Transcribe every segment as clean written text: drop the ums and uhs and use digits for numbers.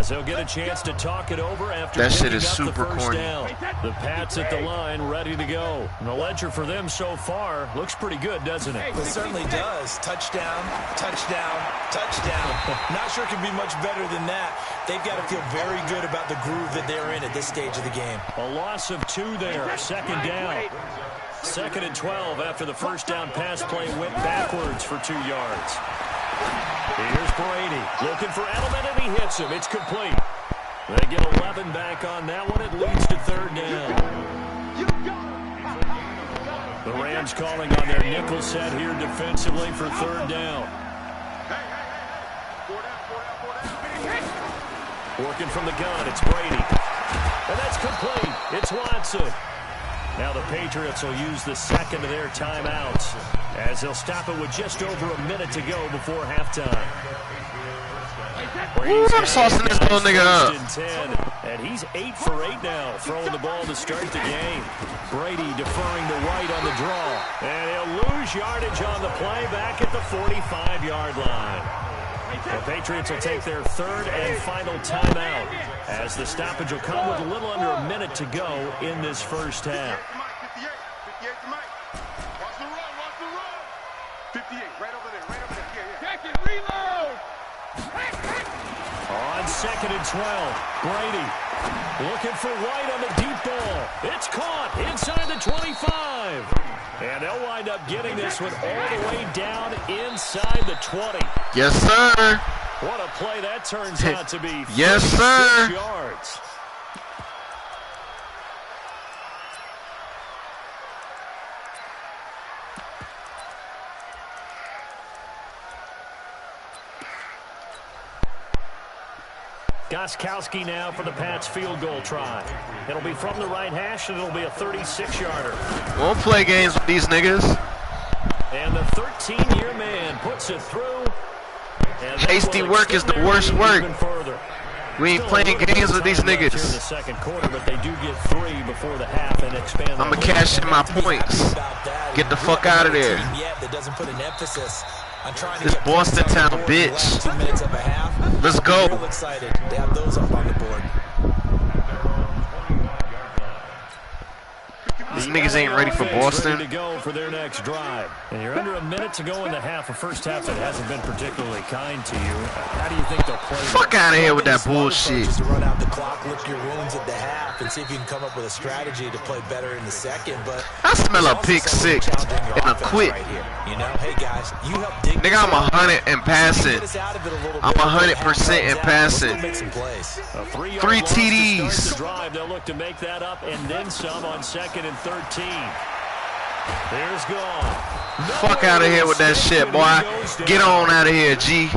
As they'll get a chance to talk it over after that shit is picking up super the first corny. down. The Pats at the line, ready to go. And the ledger for them so far looks pretty good, doesn't it? It certainly does. Touchdown, touchdown, touchdown. Not sure it can be much better than that. They've got to feel very good about the groove that they're in at this stage of the game. A loss of 2 there. Second down. 2nd and 12 after the first down pass play went backwards for 2 yards. Here's Brady looking for Edelman, and he hits him. It's complete. They get 11 back on that one. It leads to 3rd down. The Rams calling on their nickel set here defensively for 3rd down. Working from the gun, it's Brady. And that's complete. It's Watson. Now the Patriots will use the second of their timeouts as they'll stop it with just over a minute to go before halftime. Ooh, I'm saucing this little nigga up. And he's 8 for 8 now, throwing the ball to start the game. Brady deferring to White on the draw. And he'll lose yardage on the play back at the 45-yard line. The Patriots will take their 3rd and final timeout as the stoppage will come with a little under a minute to go in this first half. 58, right over there, right over there. Yeah. Check it, reload. On 2nd and 12, Brady looking for White on the deep ball. It's caught inside the 25. And they'll wind up getting this one all the way down inside the 20. Yes, sir. What a play that turns out to be. Yes, sir. Yards. Gostkowski now for the Pats field goal try. It'll be from the right hash, and it'll be a 36-yarder. Won't play games with these niggas. And the 13-year man puts it through. Hasty work is the worst work. We ain't playing games with these niggas. In the second quarter, but they do get 3 before the half and expand. I'ma cash in my points. Get the fuck out of there. This Boston town, bitch. Let's go. These niggas ain't ready for Boston. Ready to go for their next drive. And you're under a minute to go in the half. A first half that hasn't been particularly kind to you. How do you think they'll play? Fuck out of here with that bullshit. Just to run out the clock, lick your wounds at the half, and see if you can come up with a strategy to play better in the second. But I smell a pick six and a quit. Right here. You know, hey guys, you help dig. Nigga, I'm 100 in passing. I'm 100% in passing. 3 TDs. They'll look to make that up and then some on 2nd and 13. There's gone. Fuck out of here with that shit, boy. Get on out of here, G.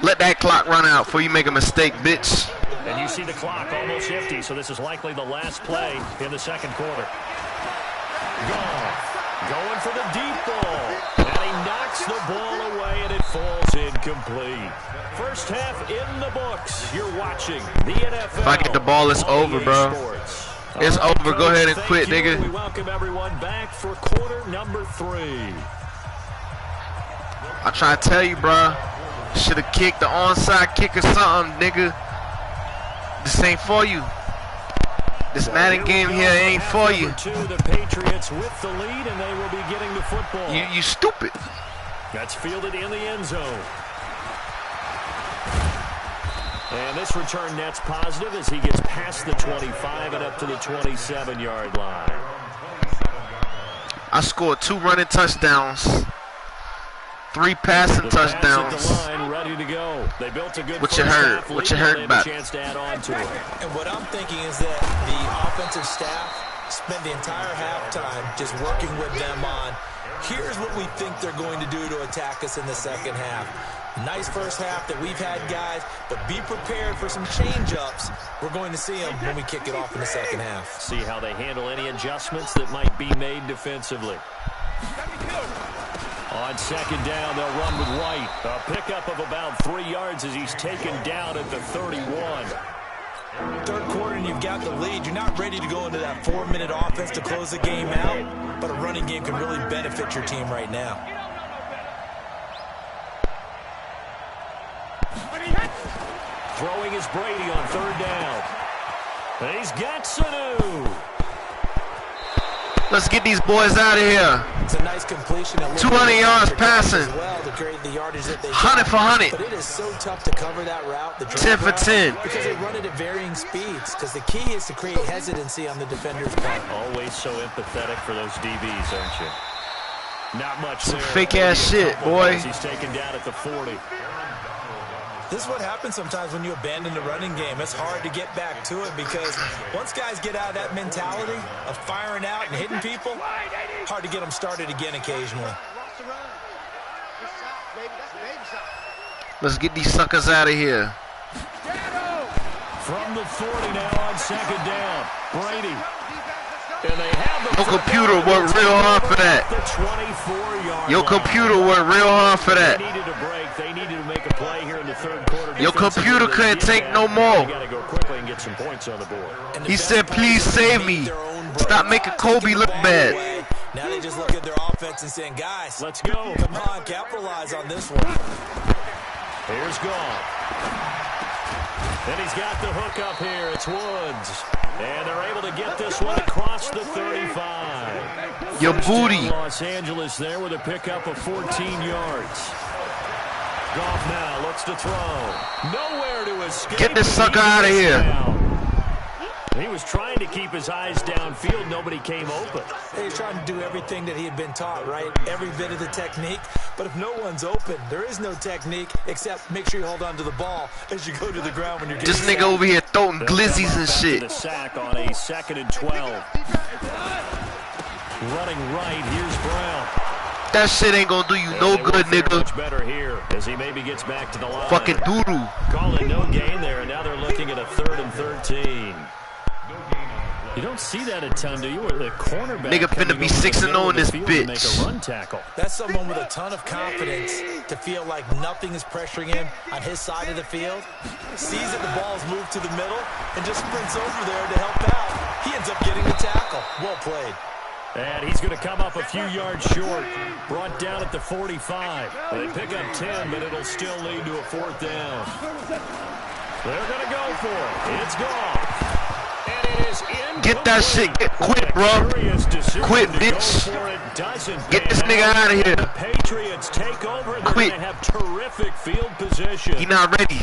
Let that clock run out before you make a mistake, bitch. And you see the clock almost empty, so this is likely the last play in the second quarter. Gone. Going for the deep ball. And he knocks the ball away, and it falls incomplete. First half in the books. You're watching the NFL. If I get the ball, it's over, bro. It's over. Go ahead and quit, nigga. We welcome everyone back for quarter number 3. I try to tell you, bro. Should have kicked the onside kick or something, nigga. This ain't for you. This Madden game here ain't for you. The Patriots with the lead, and they will be getting the football. You stupid. That's fielded in the end zone. And this return net's positive as he gets past the 25 and up to the 27-yard line. I scored 2 running touchdowns, 3 passing touchdowns. Ready to go. They built a good what you heard? What you heard about? Chance to add on to it. And what I'm thinking is that the offensive staff spent the entire halftime just working with them on, here's what we think they're going to do to attack us in the second half. Nice first half that we've had, guys, but be prepared for some change-ups. We're going to see them when we kick it off in the second half. See how they handle any adjustments that might be made defensively. On second down, they'll run with White. A pickup of about 3 yards as he's taken down at the 31. Third quarter and you've got the lead. You're not ready to go into that 4-minute offense to close the game out, but a running game can really benefit your team right now. Throwing is Brady on third down. He's got Sanu. Let's get these boys out of here. It's a nice completion. 200 yards passing. Well to create the yardage that they 100 for 100. But it is so tough to cover that route. The 10 for 10. Because they run it at varying speeds. Because the key is to create hesitancy on the defender's part. Always so empathetic for those DBs, aren't you? Not much Some there. fake ass shit, boy. He's taken down at the 40. This is what happens sometimes when you abandon the running game. It's hard to get back to it because once guys get out of that mentality of firing out and hitting people, hard to get them started again occasionally. Let's get these suckers out of here. From the 40 now on second down. Brady. And they have the Your computer worked real hard for that. The 24-yard Your computer worked real hard for that. They needed a break. They needed to make a play here in the third quarter. Your computer couldn't take no more. They got to go quickly and get some points on the board. He said, please save me. Stop making Kobe look bad. Now they just look at their offense and saying, guys, let's go. Come on, capitalize on this one. Here's Goff. And he's got the hook up here. It's Woods. And they're able to get this one across the 35. Your booty. Los Angeles there with a pickup of 14 yards. Goff now looks to throw. Nowhere to escape. Get this sucker out of here. He was trying to keep his eyes downfield. Nobody came open. He was trying to do everything that he had been taught, right? Every bit of the technique. But if no one's open, there is no technique except make sure you hold on to the ball as you go to the ground when you're getting This nigga over here throwing glizzies and shit. The sack on a 2nd and 12. Running right, here's Brown. That shit ain't gonna do you no good, nigga. Much better here as he maybe gets back to the line. Fucking doodoo. Calling no gain there, and now they're looking at a 3rd and 13. You don't see that a ton, do you? Or the cornerback nigga finna be 6-0 in this bitch. Make a run tackle. That's someone with a ton of confidence to feel like nothing is pressuring him on his side of the field. Sees that the ball's moved to the middle and just sprints over there to help out. He ends up getting the tackle. Well played. And he's going to come up a few yards short. Brought down at the 45. They pick up 10, but it'll still lead to a 4th down. They're going to go for it. It's gone. Get that shit. Quit, bro. Quit, bitch. Get this nigga out of here. The Patriots take over. Quit. They have terrific field position. He not ready.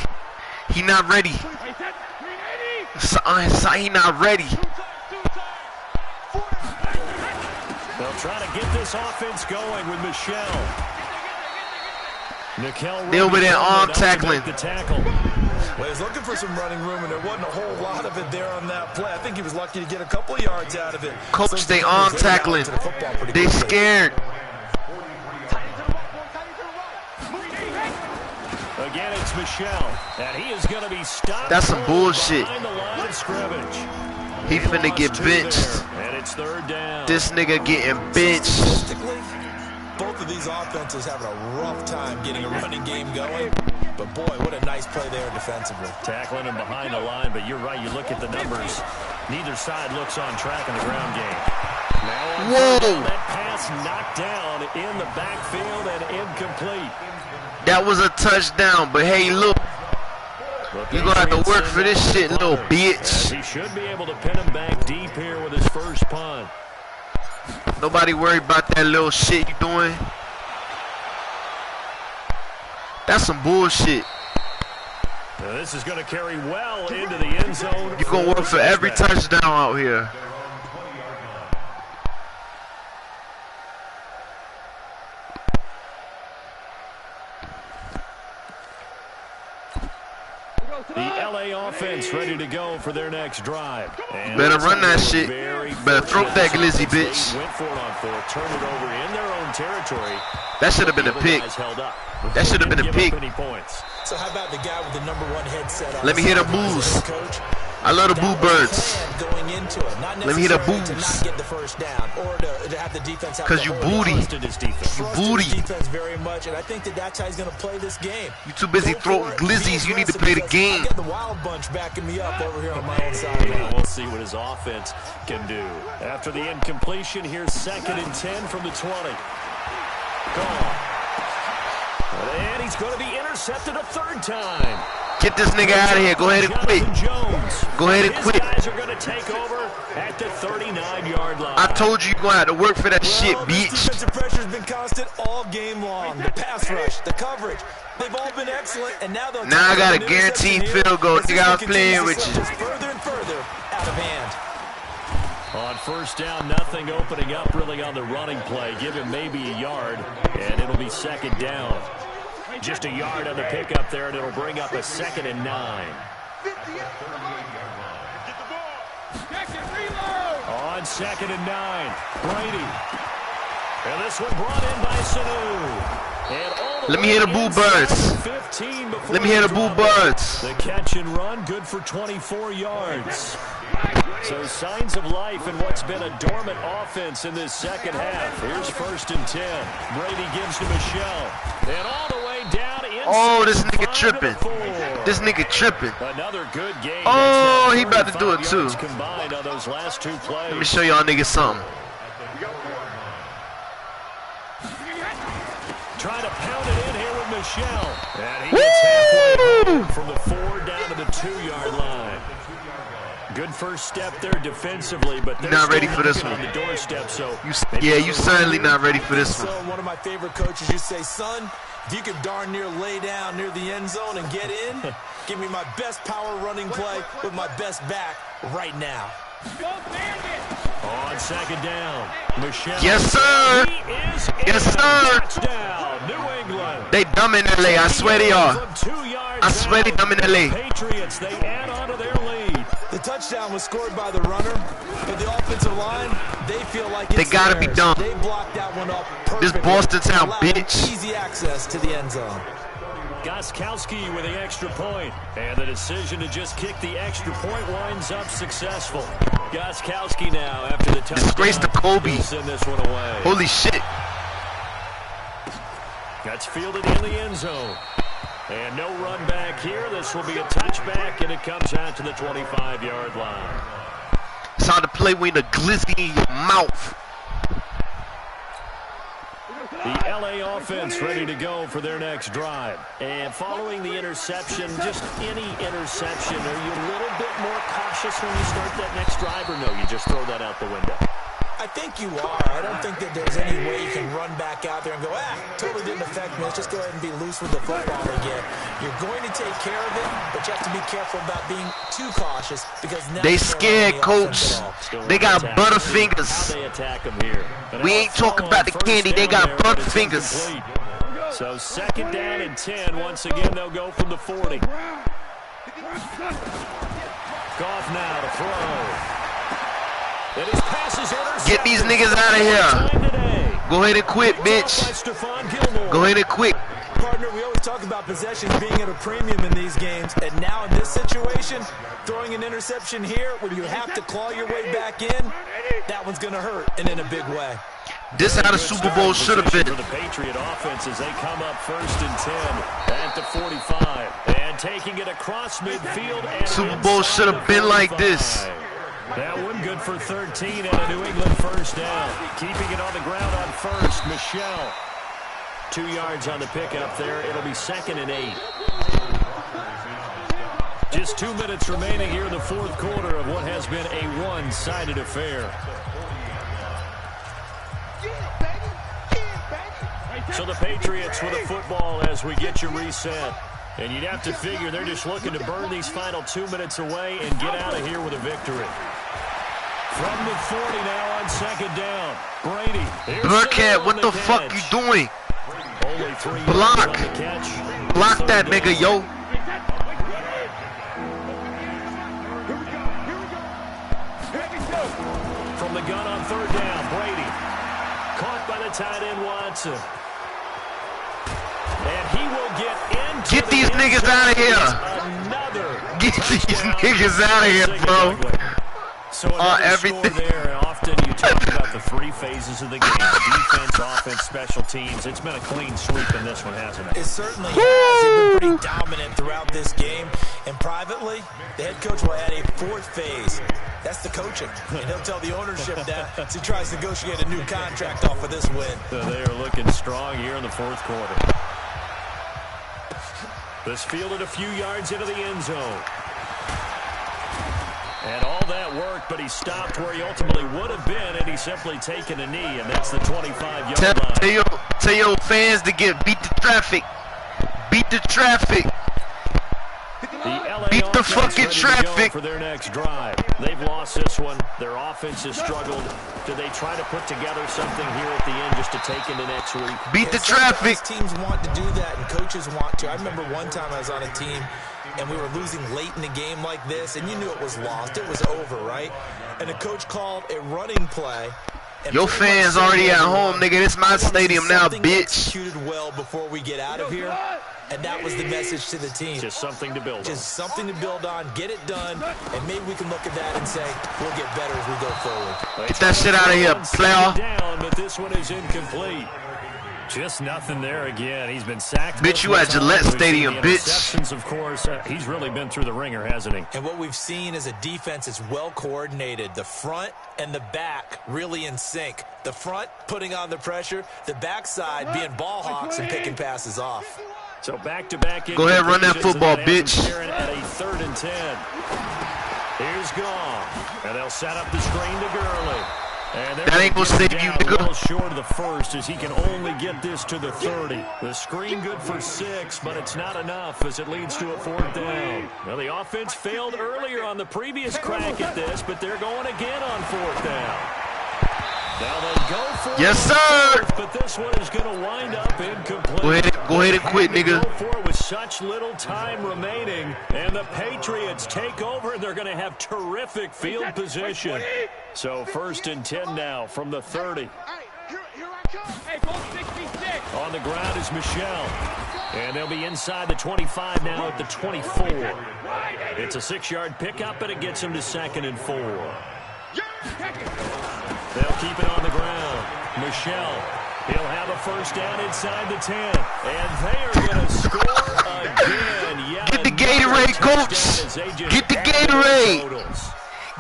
He not ready. He not ready. They'll try to get this offense going with Michelle. They over there arm tackling. The tackle. Well, he was looking for some running room, and there wasn't a whole lot of it there on that play. I think he was lucky to get a couple of yards out of it. Coach, they arm tackling. They scared. Again, it's Michelle, and he is going to be stopped. That's some bullshit. Behind the line of scrimmage. He finna get benched. And it's 3rd down. This nigga getting benched. Both of these offenses having a rough time getting a running game going. But boy, what a nice play there defensively. Tackling him behind the line, but you're right. You look at the numbers. Neither side looks on track in the ground game. Now whoa! That pass knocked down in the backfield and incomplete. That was a touchdown, but hey, look. You gonna have to work for this shit, little bitch. He should be able to pin him back deep here with his first punt. Nobody worry about that little shit you doing. That's some bullshit. Now this is going to carry well into the end zone. You're gonna work for every touchdown out here. The LA offense ready to go for their next drive. And better run that shit. Better throw that glizzy, bitch. Went for it on 4th, turned it over in their own territory. That should have been a pick. That should have been a pick. So how about the guy with the #1 headset on? Let me hear the boos. I love the boo birds. Let me hear the boos. Cause you booty. You booty. Very much, and I think that's how he's going to play this game. You too busy throwing glizzies. You need to play the game. I got the wild bunch backing me up over here on my own side. Yeah, we'll see what his offense can do. After the incompletion, here's 2nd and 10 from the 20. Gone. And he's going to be intercepted a 3rd time. Get this nigga out of here. Go ahead and quit. Go ahead and quit. Guys are going to take over at the 39-yard line. I told you you're going to have to work for that shit, bitch. Defensive pressure's been constant all game long. The pass rush, the coverage, they've all been excellent, and now they'll I got a guaranteed field goal. Nigga, I was playing with you. Further and further out of hand. On first down, nothing opening up really on the running play. Give him maybe a yard, and it'll be second down. Just a yard on the pickup there, and it'll bring up a 2nd and 9. On 2nd and 9, Brady. And this one brought in by Sanu. Let me hear the Boo Birds. Let me hear the Boo Birds. The catch and run, good for 24 yards. So signs of life in what's been a dormant offense in this second half. Here's 1st and 10. Brady gives to Michelle. And all the way down inside. Oh, this nigga tripping. This nigga tripping. Another good game. Oh, he about to do it too. Combined on those last 2 plays. Let me show y'all niggas something. Trying to pound it in here with Michelle. And he gets halfway from the 4 down to the 2-yard line. Good first step there defensively, but they're not ready for this one. On the doorstep, so you certainly not ready for this one. One of my favorite coaches used to say, son, if you could darn near lay down near the end zone and get in, give me my best power running play with my best back right now. On 2nd down, Michelle. Yes, sir. Yes, sir. Touchdown, New England. They dumb in LA. I swear they are. I swear they dumb in LA. Patriots, they add on to their lead. The touchdown was scored by the runner, but the offensive line, they feel like it's they gotta theirs. Be dumb. They blocked that one up perfectly. This Boston town, bitch. Easy access to the end zone. Goskowski with the extra point, and the decision to just kick the extra point winds up successful. Goskowski now after the touchdown. Disgrace to Kobe. Send this one away. Holy shit. That's fielded in the end zone. And no run back here. This will be a touchback, and it comes out to the 25-yard line. It's hard to play with a glizzy in your mouth. The LA offense ready to go for their next drive. And following the interception, just any interception, are you a little bit more cautious when you start that next drive, or no, you just throw that out the window? I think you are. I don't think that there's any way you can run back out there and go, totally didn't affect me. Let's just go ahead and be loose with the football again. You're going to take care of it, but you have to be careful about being too cautious because now they scared, coach. They got butterfingers. They attack them here. We ain't talking about the candy. They got butterfingers. So 2nd down and 10. Once again, they'll go from the 40. Goff now to throw. Get these niggas out of here. Go ahead and quit, bitch. Go ahead and quit. Partner, we always talk about possessions being at a premium in these games, and now in this situation, throwing an interception here when you have to claw your way back in, that one's going to hurt, and in a big way. This how the Super Bowl should have been. For the Patriot offense as they come up 1st and 10 at the 45, and taking it across midfield. And Super Bowl should have been like this. That one good for 13 and a New England first down. Keeping it on the ground on 1st, Michelle. 2 yards on the pickup there. It'll be 2nd and 8. Just 2 minutes remaining here in the 4th quarter of what has been a one-sided affair. So the Patriots with a football as we get you reset. And you'd have to figure they're just looking to burn these final 2 minutes away and get out of here with a victory. From the 40 now on 2nd down. Brady. Burkhead, what the fuck you doing? Only 3 Block. catch. Block that nigga, yo. From the gun on 3rd down, Brady. Caught by the tight end Watson. And he will get these niggas out of here. Get these niggas out of here, bro. So everything there. Often you talk about the 3 phases of the game: defense, offense, special teams. It's been a clean sweep in this one, hasn't it? It certainly has. They've been pretty dominant throughout this game. And privately, the head coach will add a 4th phase. That's the coaching. And he'll tell the ownership that as he tries to negotiate a new contract off of this win. So they are looking strong here in the 4th quarter. This fielded a few yards into the end zone. And all that worked, but he stopped where he ultimately would have been, and he's simply taken a knee, and that's the 25-yard line. Tell your fans to beat the traffic. Beat the traffic. Beat the fucking traffic. For their next drive. They've lost this one. Their offense has struggled. Do they try to put together something here at the end just to take into next week? Beat the traffic. Teams want to do that, and coaches want to. I remember one time I was on a team, and we were losing late in the game like this, and you knew it was lost. It was over, right? And the coach called a running play. Your fans already at home, nigga. This my stadium now, bitch. Executed well before we get out of here. And that was the message to the team. Just something to build on. Just something to build on, get it done, and maybe we can look at that and say, we'll get better as we go forward. Get that shit out of here, player. Down, but this one is incomplete. Just nothing there again. He's been sacked. Bitch, you at Gillette Stadium, bitch. Of course, he's really been through the ringer, hasn't he? And what we've seen is a defense that's well coordinated. The front and the back really in sync. The front putting on the pressure, the backside being ball hawks and picking passes off. So back-to-back. Go ahead, run that football, bitch. At a 3rd and 10. Here's Gong. And they'll set up the screen to Gurley. And that ain't gonna save you, nigga. A little short of the first as he can only get this to the 30. The screen good for 6, but it's not enough as it leads to a 4th down. Well, the offense failed earlier on the previous crack at this, but they're going again on 4th down. Now they go for yes, sir. But this one is going to wind up incomplete. Go ahead and quit, nigga. Go for it with such little time remaining, and the Patriots take over, and they're going to have terrific field position. So 1st and 10 now from the 30. On the ground is Michelle. And they'll be inside the 25 now at the 24. It's a 6-yard pickup, and it gets them to 2nd and 4. They'll keep it on the ground. Michelle, he'll have a 1st down inside the 10. And they are going to score again. Yeah, get the Gatorade, coach. Get the Gatorade.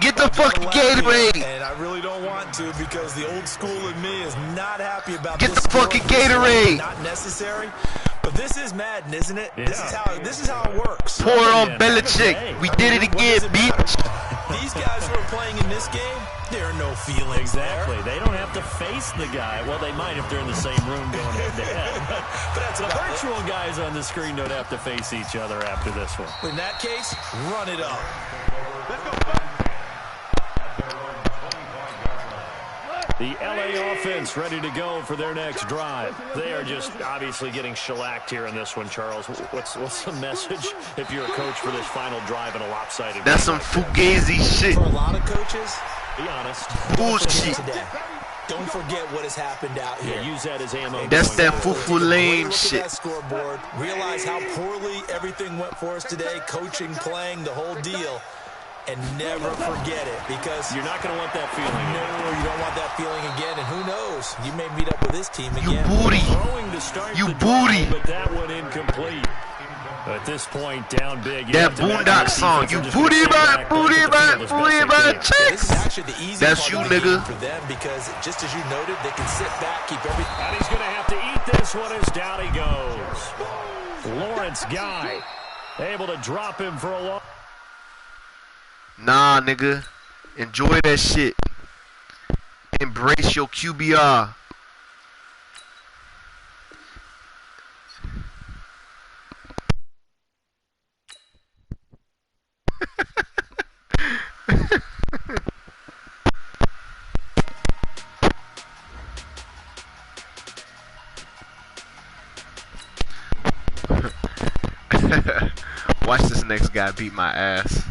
Get the fucking Gatorade. And I really don't want to because the old school in me is not happy about this. Get the fucking Gatorade. Not necessary. But this is Madden, isn't it? Yeah. This is how it works. Pour it on Belichick. We did it again, bitch. These guys who are playing in this game, there are no feelings. Exactly. They don't have to face the guy. Well, they might if they're in the same room going head-to-head. But that's the virtual guys on the screen don't have to face each other after this one. In that case, run it up. Let's go. The LA offense ready to go for their next drive. They are just obviously getting shellacked here in this one, Charles. What's the message if you're a coach for this final drive in a lopsided That's some fugazi shit. For a lot of coaches, be honest. Bullshit. Don't forget what has happened out here. Yeah, use that as ammo. That's that fufu lane shit. That scoreboard. Realize how poorly everything went for us today. Coaching, playing, the whole deal. And never forget it, because you're not going to want that feeling. No, you don't want that feeling again. And who knows? You may meet up with this team again. You booty. You booty. But that one incomplete. At this point, down big. That Boondock song. You booty by chicks. That's you, nigga. For them, because just as you noted, they can sit back, keep everything. And he's going to have to eat this one as down he goes. Lawrence Guy able to drop him for a long. Nah, nigga. Enjoy that shit. Embrace your QBR. Watch this next guy beat my ass.